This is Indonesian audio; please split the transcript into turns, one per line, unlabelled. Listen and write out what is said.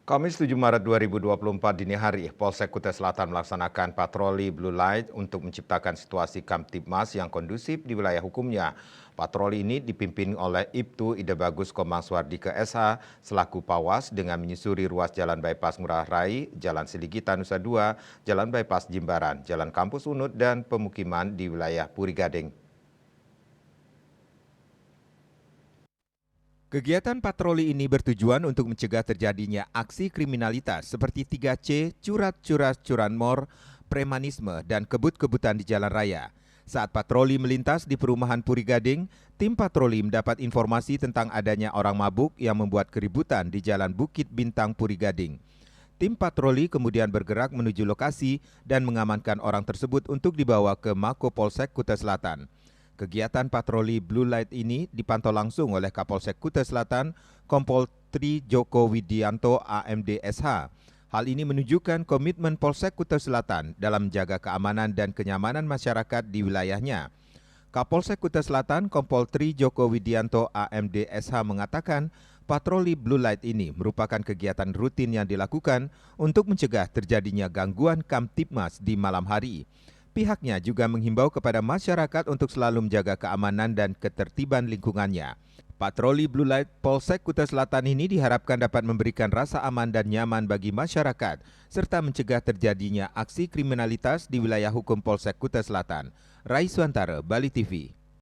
Kamis 7 Maret 2024 dini hari, Polsek Kutai Selatan melaksanakan patroli Blue Light untuk menciptakan situasi Kamtibmas yang kondusif di wilayah hukumnya. Patroli ini dipimpin oleh Ibtu Ide Bagus Komang Swardike SH selaku Pawas dengan menyusuri ruas Jalan Bypass Ngurah Rai, Jalan Siligita Nusa Dua, Jalan Bypass Jimbaran, Jalan Kampus Unut, dan pemukiman di wilayah Puri Gading. Kegiatan patroli ini bertujuan untuk mencegah terjadinya aksi kriminalitas seperti 3C, curanmor, premanisme, dan kebut-kebutan di jalan raya. Saat patroli melintas di perumahan Puri Gading, tim patroli mendapat informasi tentang adanya orang mabuk yang membuat keributan di Jalan Bukit Bintang Puri Gading. Tim patroli kemudian bergerak menuju lokasi dan mengamankan orang tersebut untuk dibawa ke Mako Polsek Kutai Selatan. Kegiatan patroli Blue Light ini dipantau langsung oleh Kapolsek Kutai Selatan, Kompol Tri Joko Widianto AMD SH. Hal ini menunjukkan komitmen Polsek Kutai Selatan dalam menjaga keamanan dan kenyamanan masyarakat di wilayahnya. Kapolsek Kutai Selatan, Kompol Tri Joko Widianto AMD SH mengatakan, patroli Blue Light ini merupakan kegiatan rutin yang dilakukan untuk mencegah terjadinya gangguan Kamtibmas di malam hari. Pihaknya juga menghimbau kepada masyarakat untuk selalu menjaga keamanan dan ketertiban lingkungannya. Patroli Blue Light Polsek Kutai Selatan ini diharapkan dapat memberikan rasa aman dan nyaman bagi masyarakat, serta mencegah terjadinya aksi kriminalitas di wilayah hukum Polsek Kutai Selatan. Rai Suantara, Bali TV.